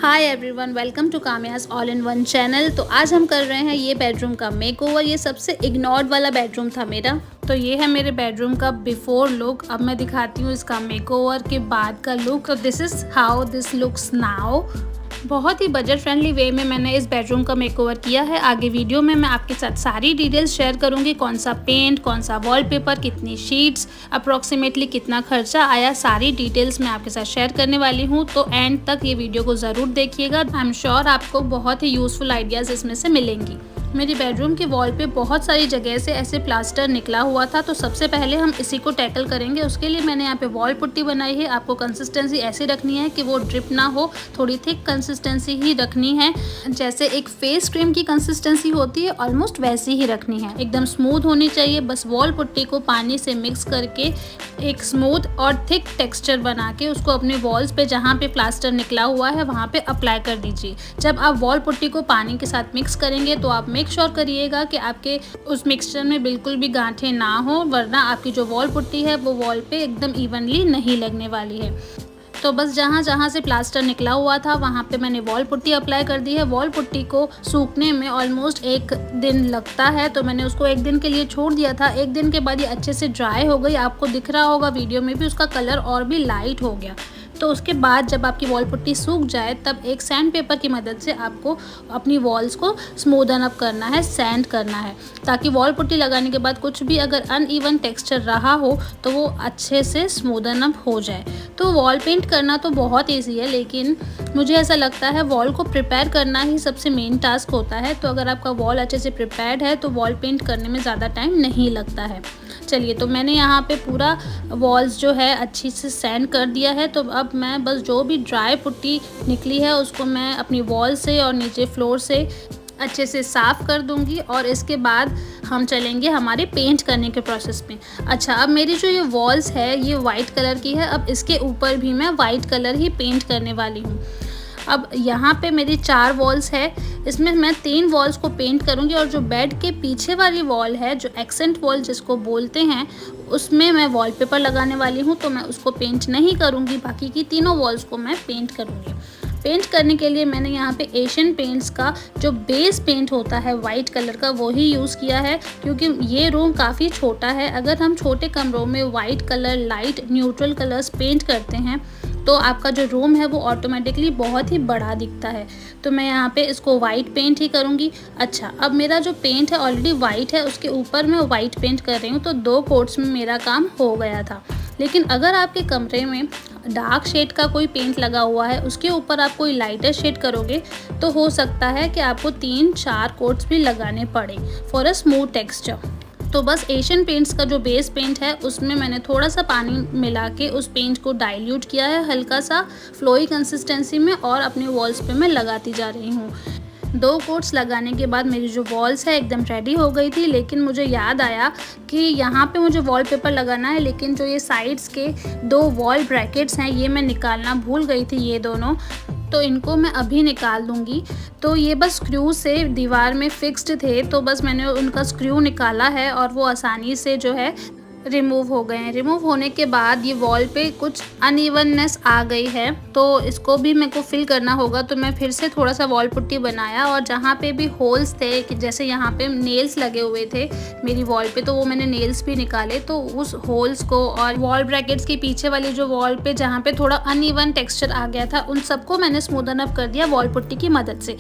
Hi everyone, welcome to Kamya's all in one channel. तो आज हम कर रहे हैं ये बेडरूम का मेकओवर। ये सबसे इग्नोर्ड वाला बेडरूम था मेरा। तो ये है मेरे बेडरूम का बिफोर लुक। अब मैं दिखाती हूँ इसका मेकओवर के बाद का लुक। तो this is how this looks now. बहुत ही बजट फ्रेंडली वे में मैंने इस बेडरूम का मेकओवर किया है। आगे वीडियो में मैं आपके साथ सारी डिटेल्स शेयर करूंगी, कौन सा पेंट, कौन सा वॉलपेपर, कितनी शीट्स, अप्रॉक्सीमेटली कितना खर्चा आया, सारी डिटेल्स मैं आपके साथ शेयर करने वाली हूं। तो एंड तक ये वीडियो को ज़रूर देखिएगा। आई एम श्योर आपको बहुत ही यूज़फुल आइडियाज़ इसमें से मिलेंगी। मेरी बेडरूम की वॉल पे बहुत सारी जगह से ऐसे प्लास्टर निकला हुआ था, तो सबसे पहले हम इसी को टैकल करेंगे। उसके लिए मैंने यहाँ पे वॉल पुट्टी बनाई है। आपको कंसिस्टेंसी ऐसी रखनी है कि वो ड्रिप ना हो, थोड़ी थिक कंसिस्टेंसी ही रखनी है। जैसे एक फेस क्रीम की कंसिस्टेंसी होती है ऑलमोस्ट वैसी ही रखनी है, एकदम स्मूथ होनी चाहिए। बस वॉल पुट्टी को पानी से मिक्स करके एक स्मूथ और थिक टेक्सचर बना के उसको अपने वॉल्स पे जहाँ पे प्लास्टर निकला हुआ है वहाँ पे अप्लाई कर दीजिए। जब आप वॉल पुट्टी को पानी के साथ मिक्स करेंगे तो आप मेक श्योर करिएगा कि आपके उस मिक्सचर में बिल्कुल भी गांठें ना हो, वरना आपकी जो वॉल पुट्टी है वो वॉल पे एकदम इवनली नहीं लगने वाली है। तो बस जहाँ जहाँ से प्लास्टर निकला हुआ था वहाँ पे मैंने वॉल पुट्टी अप्लाई कर दी है। वॉल पुट्टी को सूखने में ऑलमोस्ट 1 दिन लगता है, तो मैंने उसको 1 दिन के लिए छोड़ दिया था। 1 दिन के बाद ये अच्छे से ड्राई हो गई। आपको दिख रहा होगा वीडियो में भी, उसका कलर और भी लाइट हो गया। तो उसके बाद जब आपकी वॉल पुट्टी सूख जाए तब एक सैंड पेपर की मदद से आपको अपनी वॉल्स को स्मूदन अप करना है, सैंड करना है, ताकि वॉल पुट्टी लगाने के बाद कुछ भी अगर अनइवन टेक्सचर रहा हो तो वो अच्छे से स्मूदन अप हो जाए। तो वॉल पेंट करना तो बहुत ईजी है, लेकिन मुझे ऐसा लगता है वॉल को प्रिपेयर करना ही सबसे मेन टास्क होता है। तो अगर आपका वॉल अच्छे से प्रिपेयर्ड है तो वॉल पेंट करने में ज़्यादा टाइम नहीं लगता है। चलिए, तो मैंने यहाँ पे पूरा वॉल्स जो है अच्छी से सैंड कर दिया है। तो अब मैं बस जो भी ड्राई पुट्टी निकली है उसको मैं अपनी वॉल से और नीचे फ्लोर से अच्छे से साफ़ कर दूंगी, और इसके बाद हम चलेंगे हमारे पेंट करने के प्रोसेस में। अच्छा, अब मेरी जो ये वॉल्स है ये वाइट कलर की है। अब इसके ऊपर भी मैं वाइट कलर ही पेंट करने वाली हूँ। अब यहाँ पे मेरी 4 वॉल्स है, इसमें मैं 3 वॉल्स को पेंट करूँगी, और जो बेड के पीछे वाली वॉल है, जो एक्सेंट वॉल जिसको बोलते हैं, उसमें मैं वॉलपेपर लगाने वाली हूँ। तो मैं उसको पेंट नहीं करूँगी, बाकी की तीनों वॉल्स को मैं पेंट करूँगी। पेंट करने के लिए मैंने यहाँ पे एशियन पेंट्स का जो बेस पेंट होता है वाइट कलर का वो ही यूज़ किया है, क्योंकि ये रूम काफ़ी छोटा है। अगर हम छोटे कमरों में white colour, light neutral colours paint करते हैं तो आपका जो रूम है वो ऑटोमेटिकली बहुत ही बड़ा दिखता है। तो मैं यहाँ पे इसको वाइट पेंट ही करूँगी। अच्छा, अब मेरा जो पेंट है ऑलरेडी वाइट है, उसके ऊपर मैं वाइट पेंट कर रही हूँ, तो 2 कोट्स में मेरा काम हो गया था। लेकिन अगर आपके कमरे में डार्क शेड का कोई पेंट लगा हुआ है, उसके ऊपर आप कोई लाइटर शेड करोगे तो हो सकता है कि आपको 3-4 कोट्स भी लगाने पड़े फॉर अ स्मूथ टेक्सचर। तो बस एशियन पेंट्स का जो बेस पेंट है उसमें मैंने थोड़ा सा पानी मिला के उस पेंट को डाइल्यूट किया है हल्का सा फ्लोई कंसिस्टेंसी में, और अपनी वॉल्स पे मैं लगाती जा रही हूँ। 2 कोट्स लगाने के बाद मेरी जो वॉल्स है एकदम रेडी हो गई थी। लेकिन मुझे याद आया कि यहाँ पे मुझे वॉलपेपर लगाना है, लेकिन जो ये साइड्स के 2 वॉल ब्रैकेट्स हैं ये मैं निकालना भूल गई थी, ये दोनों। तो इनको मैं अभी निकाल दूंगी। तो ये बस स्क्रू से दीवार में फिक्स्ड थे, तो बस मैंने उनका स्क्रू निकाला है और वो आसानी से जो है रिमूव हो गए हैं। रिमूव होने के बाद ये वॉल पे कुछ अनइवननेस आ गई है, तो इसको भी मेरे को फिल करना होगा। तो मैं फिर से थोड़ा सा वॉल पुट्टी बनाया, और जहाँ पे भी होल्स थे, कि जैसे यहाँ पे नेल्स लगे हुए थे मेरी वॉल पे, तो वो मैंने नेल्स भी निकाले। तो उस होल्स को और वॉल ब्रैकेट्स के पीछे वाली जो वॉल पे जहाँ पे थोड़ा अनइवन टेक्सचर आ गया था, उन सबको मैंने स्मूदन अप कर दिया वॉल पुट्टी की मदद से।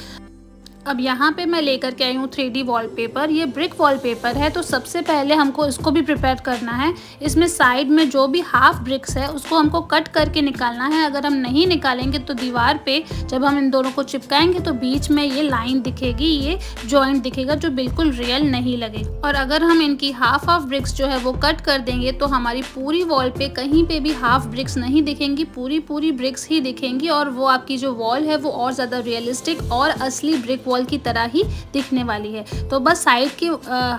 अब यहाँ पे मैं लेकर के आई हूँ 3D वॉलपेपर। ये ब्रिक वॉलपेपर है, तो सबसे पहले हमको इसको भी प्रिपेयर करना है। इसमें साइड में जो भी हाफ ब्रिक्स है उसको हमको कट करके निकालना है। अगर हम नहीं निकालेंगे तो दीवार पे जब हम इन दोनों को चिपकाएंगे तो बीच में ये लाइन दिखेगी, ये जॉइंट दिखेगा जो बिल्कुल रियल नहीं लगेगी। और अगर हम इनकी हाफ ब्रिक्स जो है वो कट कर देंगे तो हमारी पूरी वॉल पे कहीं पे भी हाफ ब्रिक्स नहीं दिखेंगी, पूरी ब्रिक्स ही दिखेंगी, और वो आपकी जो वॉल है वो और ज़्यादा रियलिस्टिक और असली ब्रिक वॉल की तरह ही दिखने वाली है। तो बस साइड की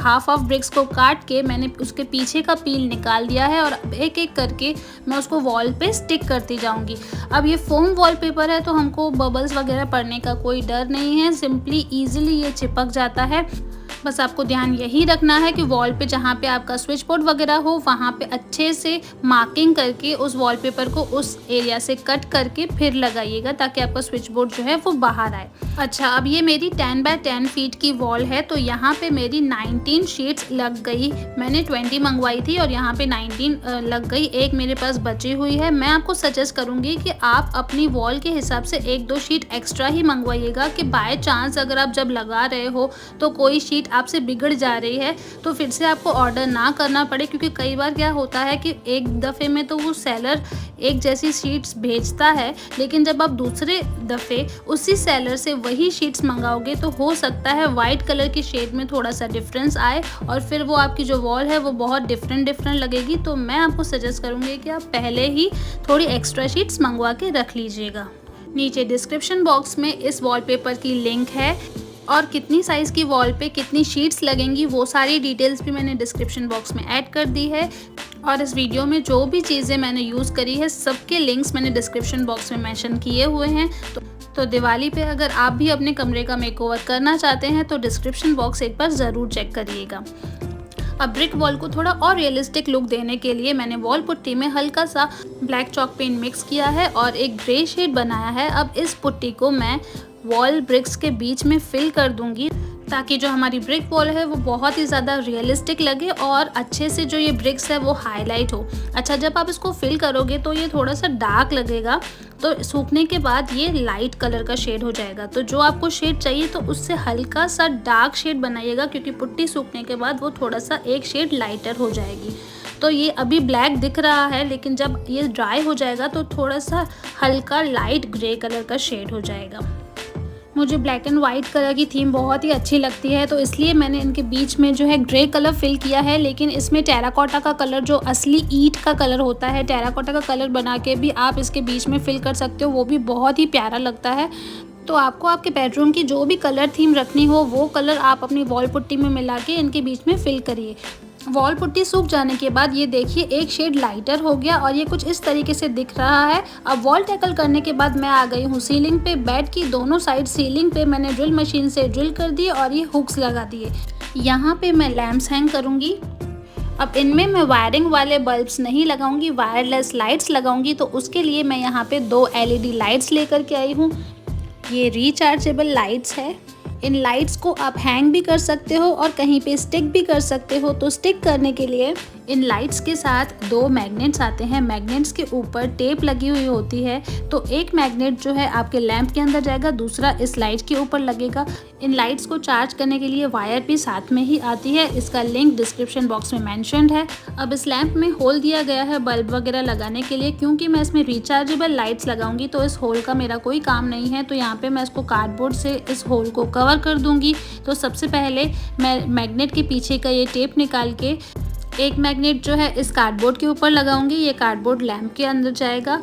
हाफ ब्रिक्स को काट के मैंने उसके पीछे का पील निकाल दिया है, और एक एक करके मैं उसको वॉल पे स्टिक करती जाऊंगी। अब ये फोम वॉलपेपर है तो हमको बबल्स वगैरह पड़ने का कोई डर नहीं है, सिंपली इजीली ये चिपक जाता है। बस आपको ध्यान यही रखना है कि वॉल पे जहाँ पे आपका स्विच बोर्ड वगैरह हो वहाँ पे अच्छे से मार्किंग करके उस वॉलपेपर को उस एरिया से कट करके फिर लगाइएगा, ताकि आपका स्विच बोर्ड जो है वो बाहर आए। अच्छा, अब ये मेरी 10 बाय 10 फीट की वॉल है, तो यहाँ पे मेरी 19 शीट्स लग गई। मैंने 20 मंगवाई थी और यहाँ पे 19 लग गई, एक मेरे पास बची हुई है। मैं आपको सजेस्ट करूँगी कि आप अपनी वॉल के हिसाब से 1-2 शीट एक्स्ट्रा ही मंगवाइएगा, कि बाय चांस अगर आप जब लगा रहे हो तो कोई शीट आपसे बिगड़ जा रही है तो फिर से आपको ऑर्डर ना करना पड़े। क्योंकि कई बार क्या होता है कि एक दफ़े में तो वो सेलर एक जैसी शीट्स भेजता है, लेकिन जब आप दूसरे दफ़े उसी सेलर से वही शीट्स मंगाओगे तो हो सकता है वाइट कलर की शेड में थोड़ा सा डिफरेंस आए और फिर वो आपकी जो वॉल है वो बहुत डिफरेंट लगेगी। तो मैं आपको सजेस्ट करूँगी कि आप पहले ही थोड़ी एक्स्ट्रा शीट्स मंगवा के रख लीजिएगा। नीचे डिस्क्रिप्शन बॉक्स में इस वॉलपेपर की लिंक है और कितनी साइज़ की वॉल पे कितनी शीट्स लगेंगी वो सारी डिटेल्स भी मैंने डिस्क्रिप्शन बॉक्स में ऐड कर दी है। और इस वीडियो में जो भी चीज़ें मैंने यूज़ करी है सबके लिंक्स मैंने डिस्क्रिप्शन बॉक्स में मेंशन किए हुए हैं। तो दिवाली पे अगर आप भी अपने कमरे का मेकओवर करना चाहते हैं तो डिस्क्रिप्शन बॉक्स एक बार ज़रूर चेक करिएगा। अब ब्रिक वॉल को थोड़ा और रियलिस्टिक लुक देने के लिए मैंने वॉल पुट्टी में हल्का सा ब्लैक चॉक पेंट मिक्स किया है और एक ग्रे शेड बनाया है। अब इस पुट्टी को मैं वॉल ब्रिक्स के बीच में फिल कर दूंगी, ताकि जो हमारी ब्रिक वॉल है वो बहुत ही ज़्यादा रियलिस्टिक लगे और अच्छे से जो ये ब्रिक्स है वो हाईलाइट हो। अच्छा, जब आप इसको फिल करोगे तो ये थोड़ा सा डार्क लगेगा, तो सूखने के बाद ये लाइट कलर का शेड हो जाएगा। तो जो आपको शेड चाहिए तो उससे हल्का सा डार्क शेड बनाइएगा, क्योंकि पुट्टी सूखने के बाद वो थोड़ा सा एक शेड लाइटर हो जाएगी। तो ये अभी ब्लैक दिख रहा है, लेकिन जब ये ड्राई हो जाएगा तो थोड़ा सा हल्का लाइट ग्रे कलर का शेड हो जाएगा। मुझे ब्लैक एंड वाइट कलर की थीम बहुत ही अच्छी लगती है, तो इसलिए मैंने इनके बीच में जो है ग्रे कलर फिल किया है। लेकिन इसमें टेराकोटा का कलर, जो असली ईंट का कलर होता है, टेराकोटा का कलर बना के भी आप इसके बीच में फिल कर सकते हो, वो भी बहुत ही प्यारा लगता है। तो आपको आपके बेडरूम की जो भी कलर थीम रखनी हो वो कलर आप अपनी वॉल पुट्टी में मिला के इनके बीच में फिल करिए। वॉल पुट्टी सूख जाने के बाद ये देखिए एक शेड लाइटर हो गया और ये कुछ इस तरीके से दिख रहा है। अब वॉल टैकल करने के बाद मैं आ गई हूँ सीलिंग पे। बेड की दोनों साइड सीलिंग पे मैंने ड्रिल मशीन से ड्रिल कर दिए और ये हुक्स लगा दिए। यहाँ पे मैं लैम्प्स हैंग करूँगी। अब इनमें मैं वायरिंग वाले बल्ब्स नहीं लगाऊंगी, वायरलेस लाइट्स लगाऊंगी। तो उसके लिए मैं यहाँ पे 2 LED लाइट्स लेकर के आई हूँ। ये रिचार्जेबल लाइट्स है। इन लाइट्स को आप हैंग भी कर सकते हो और कहीं पे स्टिक भी कर सकते हो। तो स्टिक करने के लिए इन लाइट्स के साथ 2 मैग्नेट्स आते हैं। मैग्नेट्स के ऊपर टेप लगी हुई होती है, तो एक मैग्नेट जो है आपके लैंप के अंदर जाएगा, दूसरा इस लाइट के ऊपर लगेगा। इन लाइट्स को चार्ज करने के लिए वायर भी साथ में ही आती है, इसका लिंक डिस्क्रिप्शन बॉक्स में मेंशन्ड है। अब इस लैंप में होल दिया गया है बल्ब वगैरह लगाने के लिए। क्योंकि मैं इसमें रिचार्जेबल लाइट्स लगाऊंगी तो इस होल का मेरा कोई काम नहीं है, तो यहाँ पे मैं इसको कार्डबोर्ड से इस होल को कवर कर दूंगी। तो सबसे पहले मैं मैग्नेट के पीछे का ये टेप निकाल के एक मैग्नेट जो है इस कार्डबोर्ड के ऊपर लगाऊंगी। ये कार्डबोर्ड लैंप के अंदर जाएगा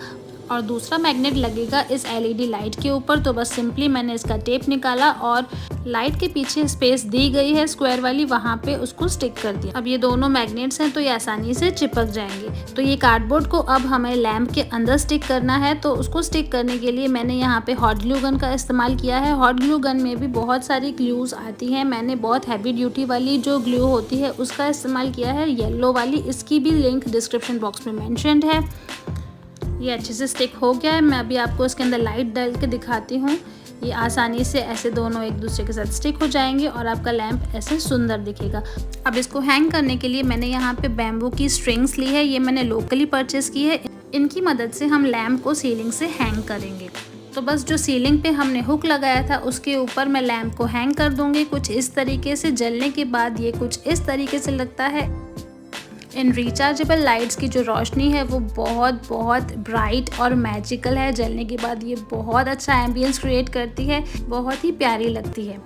और दूसरा मैग्नेट लगेगा इस LED लाइट के ऊपर। तो बस सिंपली मैंने इसका टेप निकाला और लाइट के पीछे स्पेस दी गई है स्क्वायर वाली, वहाँ पे उसको स्टिक कर दिया। अब ये दोनों मैग्नेट्स हैं तो ये आसानी से चिपक जाएंगे। तो ये कार्डबोर्ड को अब हमें लैंप के अंदर स्टिक करना है। तो उसको स्टिक करने के लिए मैंने यहाँ पे हॉट ग्लू गन का इस्तेमाल किया है। हॉट ग्लू गन में भी बहुत सारी ग्लूज आती हैं। मैंने बहुत हैवी ड्यूटी वाली जो ग्लू होती है उसका इस्तेमाल किया है, येलो वाली। इसकी भी लिंक डिस्क्रिप्शन बॉक्स में मेंशन्ड है। ये अच्छे से स्टिक हो गया है। मैं अभी आपको इसके अंदर लाइट डाल के दिखाती हूँ। ये आसानी से ऐसे दोनों एक दूसरे के साथ स्टिक हो जाएंगे और आपका लैंप ऐसे सुंदर दिखेगा। अब इसको हैंग करने के लिए मैंने यहाँ पे बैम्बू की स्ट्रिंग्स ली है। ये मैंने लोकली परचेस की है। इनकी मदद से हम लैंप को सीलिंग से हैंग करेंगे। तो बस जो सीलिंग पे हमने हुक लगाया था उसके ऊपर मैं लैंप को हैंग कर दूँगी कुछ इस तरीके से। जलने के बाद ये कुछ इस तरीके से लगता है। इन रिचार्जेबल लाइट्स की जो रोशनी है वो बहुत ब्राइट और मैजिकल है। जलने के बाद ये बहुत अच्छा एम्बियंस क्रिएट करती है, बहुत ही प्यारी लगती है।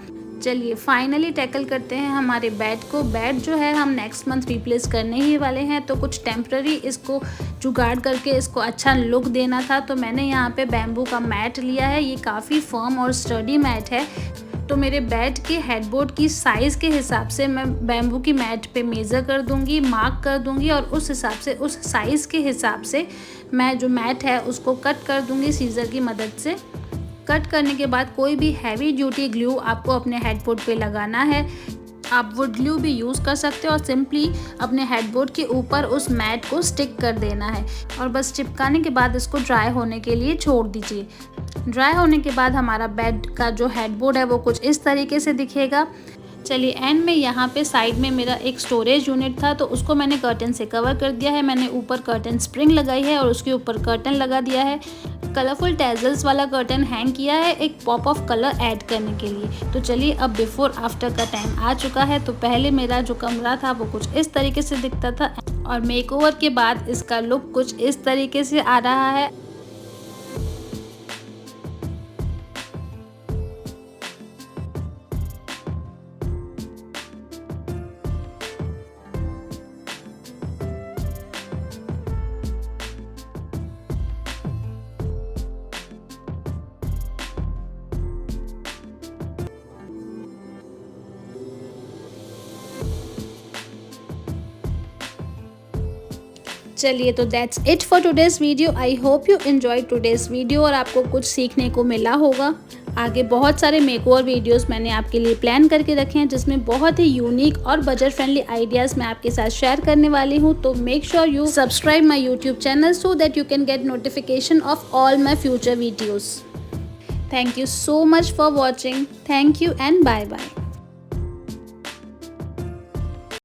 चलिए फाइनली टैकल करते हैं हमारे बेड को। बेड जो है हम नेक्स्ट मंथ रिप्लेस करने ही वाले हैं, तो कुछ टेम्प्ररी इसको जुगाड़ करके इसको अच्छा लुक देना था। तो मैंने यहाँ पे बैम्बू का मैट लिया है। ये काफ़ी फर्म और स्टडी मैट है। तो मेरे बेड के हेडबोर्ड की साइज़ के हिसाब से मैं बैम्बू की मैट पे मेज़र कर दूंगी, मार्क कर दूंगी और उस हिसाब से, उस साइज़ के हिसाब से मैं जो मैट है उसको कट कर दूंगी सीज़र की मदद से। कट करने के बाद कोई भी हैवी ड्यूटी ग्लू आपको अपने हेडबोर्ड पे लगाना है। आप वुड ग्लू भी यूज़ कर सकते हो और सिंपली अपने हेडबोर्ड के ऊपर उस मैट को स्टिक कर देना है और बस चिपकाने के बाद इसको ड्राई होने के लिए छोड़ दीजिए। ड्राई होने के बाद हमारा बेड का जो हेडबोर्ड है वो कुछ इस तरीके से दिखेगा। चलिए एंड में यहाँ पे साइड में मेरा एक स्टोरेज यूनिट था तो उसको मैंने कर्टन से कवर कर दिया है। मैंने ऊपर कर्टन स्प्रिंग लगाई है और उसके ऊपर कर्टन लगा दिया है। कलरफुल टैजल्स वाला कर्टन हैंग किया है एक पॉप ऑफ कलर ऐड करने के लिए। तो चलिए अब बिफोर आफ्टर का टाइम आ चुका है। तो पहले मेरा जो कमरा था वो कुछ इस तरीके से दिखता था और मेकओवर के बाद इसका लुक कुछ इस तरीके से आ रहा है। चलिए तो that's it for today's video. I hope you enjoy today's video और आपको कुछ सीखने को मिला होगा। आगे बहुत सारे मेकओवर वीडियोस मैंने आपके लिए प्लान करके रखे हैं जिसमें बहुत ही यूनिक और बजट फ्रेंडली आइडियाज़ मैं आपके साथ शेयर करने वाली हूँ। तो make sure you subscribe my YouTube channel so that you can get notification of all my future videos. Thank you so much for watching. Thank you and bye bye.